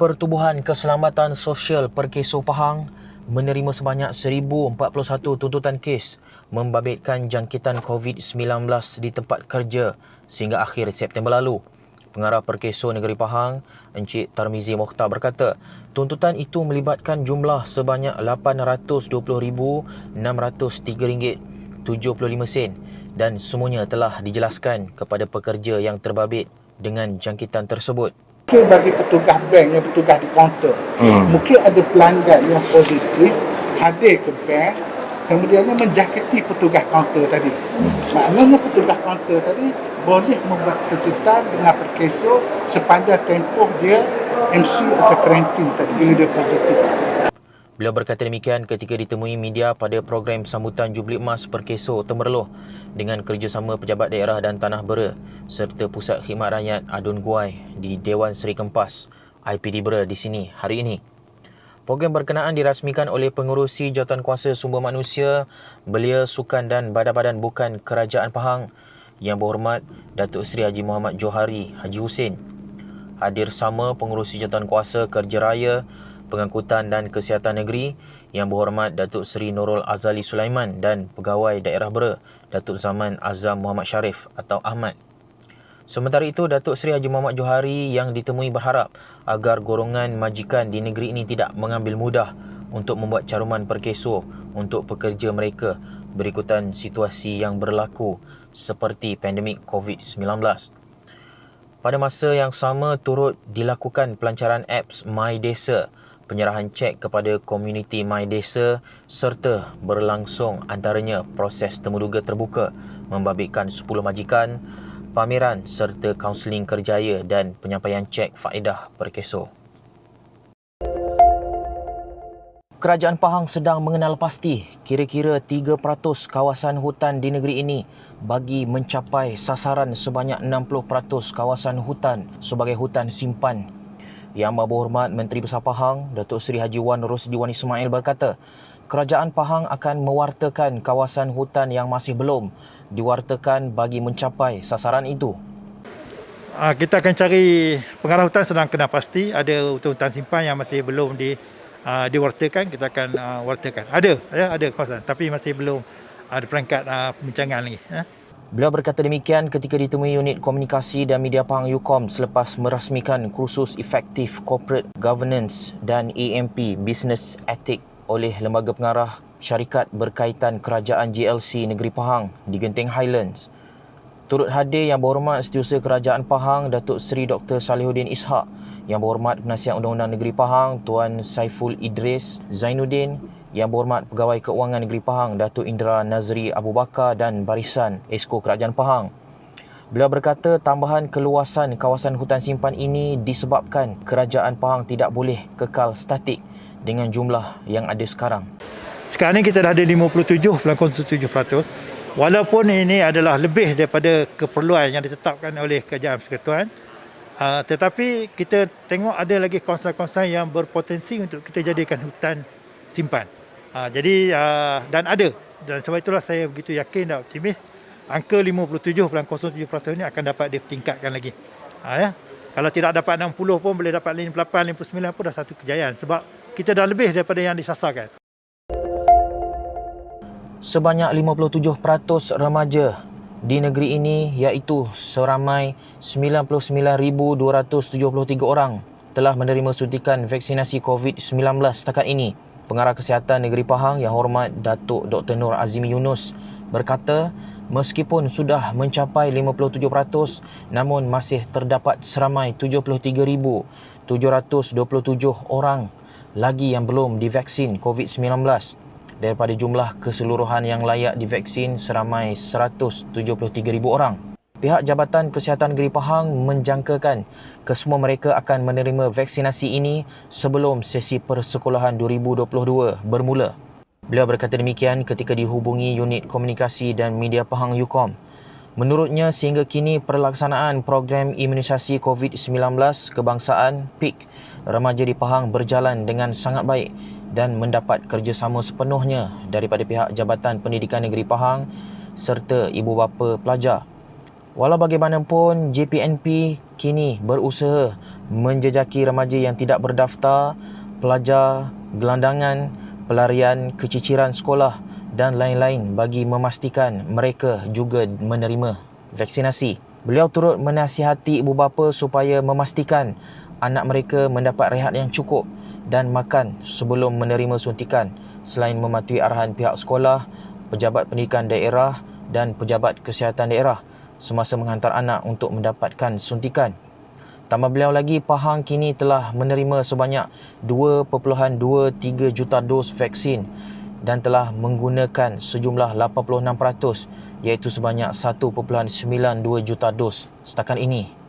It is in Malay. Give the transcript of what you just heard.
Pertubuhan Keselamatan Sosial Perkeso Pahang menerima sebanyak 1,041 tuntutan kes membabitkan jangkitan COVID-19 di tempat kerja sehingga akhir September lalu. Pengarah Perkeso Negeri Pahang, Encik Tarmizi Mokhtar berkata, tuntutan itu melibatkan jumlah sebanyak RM820,603.75 dan semuanya telah dijelaskan kepada pekerja yang terbabit dengan jangkitan tersebut. Mungkin bagi petugas bank yang petugas di kaunter, mungkin ada pelanggan yang positif hadir ke bank, kemudiannya menjakiti petugas kaunter tadi. Maknanya petugas kaunter tadi boleh membuat tuntutan dengan Perkeso sepanjang tempoh dia MC atau karantin tadi bila dia positif. Beliau berkata demikian ketika ditemui media pada program sambutan Jubli Emas Perkeso Temerloh dengan kerjasama Pejabat Daerah dan Tanah Bera serta Pusat Khidmat Rakyat Adun Guai di Dewan Seri Kempas IPD Bera di sini hari ini. Program berkenaan dirasmikan oleh Pengerusi Jawatankuasa Sumber Manusia, Belia Sukan dan Badan-Badan Bukan Kerajaan Pahang Yang Berhormat Datuk Seri Haji Muhammad Johari Haji Hussein. Hadir sama Pengerusi Jawatankuasa Kerja Raya, Pengangkutan dan Kesihatan Negeri Yang Berhormat Datuk Seri Nurul Azali Sulaiman dan Pegawai Daerah Bera Datuk Zaman Azam Muhammad Sharif atau Ahmad. Sementara itu, Datuk Seri Haji Muhammad Johari yang ditemui berharap agar golongan majikan di negeri ini tidak mengambil mudah untuk membuat caruman Perkeso untuk pekerja mereka berikutan situasi yang berlaku seperti pandemik COVID-19. Pada masa yang sama turut dilakukan pelancaran apps MyDesa, penyerahan cek kepada komuniti MyDesa serta berlangsung antaranya proses temuduga terbuka membabitkan 10 majikan, pameran serta kaunseling kerjaya dan penyampaian cek faedah Perkeso. Kerajaan Pahang sedang mengenal pasti kira-kira 3% kawasan hutan di negeri ini bagi mencapai sasaran sebanyak 60% kawasan hutan sebagai hutan simpan. Yang Berhormat Menteri Besar Pahang, Datuk Seri Haji Wan Rosdi Wan Ismail berkata, Kerajaan Pahang akan mewartakan kawasan hutan yang masih belum diwartakan bagi mencapai sasaran itu. Kita akan cari pengarah hutan sedang kena pasti. Ada hutan simpan yang masih belum diwartakan, kita akan wartakan. Ada kawasan tapi masih belum ada perangkat pembincangan lagi. Beliau berkata demikian ketika ditemui Unit Komunikasi dan Media Pahang UKOM selepas merasmikan kursus efektif Corporate Governance dan AMP Business Ethic oleh Lembaga Pengarah Syarikat Berkaitan Kerajaan GLC Negeri Pahang di Genting Highlands. Turut hadir Yang Berhormat Setiausaha Kerajaan Pahang Datuk Seri Dr. Salihuddin Ishak, Yang Berhormat Penasihat Undang-Undang Negeri Pahang Tuan Saiful Idris Zainuddin, Yang Berhormat Pegawai Keuangan Negeri Pahang Datuk Indra Nazri Abu Bakar dan Barisan Esko Kerajaan Pahang. Beliau berkata tambahan keluasan kawasan hutan simpan ini disebabkan Kerajaan Pahang tidak boleh kekal statik dengan jumlah yang ada sekarang. Sekarang ni kita dah ada 57.7%. Walaupun ini adalah lebih daripada keperluan yang ditetapkan oleh Kerajaan Persekutuan, tetapi kita tengok ada lagi kawasan-kawasan yang berpotensi untuk kita jadikan hutan simpan. Dan sebab itulah saya begitu yakin dan optimis angka 57.07% ini akan dapat ditingkatkan lagi. Kalau tidak dapat 60 pun boleh dapat 58, 59 pun dah satu kejayaan sebab kita dah lebih daripada yang disasarkan. Sebanyak 57% remaja di negeri ini iaitu seramai 99,273 orang telah menerima suntikan vaksinasi COVID-19 setakat ini. Pengarah Kesihatan Negeri Pahang Yang Hormat Datuk Dr. Nur Azimi Yunus berkata, meskipun sudah mencapai 57%, namun masih terdapat seramai 73,727 orang lagi yang belum divaksin COVID-19 daripada jumlah keseluruhan yang layak divaksin seramai 173,000 orang. Pihak Jabatan Kesihatan Negeri Pahang menjangkakan kesemua mereka akan menerima vaksinasi ini sebelum sesi persekolahan 2022 bermula. Beliau berkata demikian ketika dihubungi Unit Komunikasi dan Media Pahang UKOM. Menurutnya, sehingga kini perlaksanaan program imunisasi COVID-19 kebangsaan PIK remaja di Pahang berjalan dengan sangat baik dan mendapat kerjasama sepenuhnya daripada pihak Jabatan Pendidikan Negeri Pahang serta ibu bapa pelajar. Walau bagaimanapun, JPNP kini berusaha menjejaki remaja yang tidak berdaftar, pelajar, gelandangan, pelarian, keciciran sekolah dan lain-lain bagi memastikan mereka juga menerima vaksinasi. Beliau turut menasihati ibu bapa supaya memastikan anak mereka mendapat rehat yang cukup dan makan sebelum menerima suntikan, selain mematuhi arahan pihak sekolah, pejabat pendidikan daerah dan pejabat kesihatan daerah semasa menghantar anak untuk mendapatkan suntikan. Tambah beliau lagi, Pahang kini telah menerima sebanyak 2.23 juta dos vaksin dan telah menggunakan sejumlah 86%, iaitu sebanyak 1.92 juta dos setakat ini.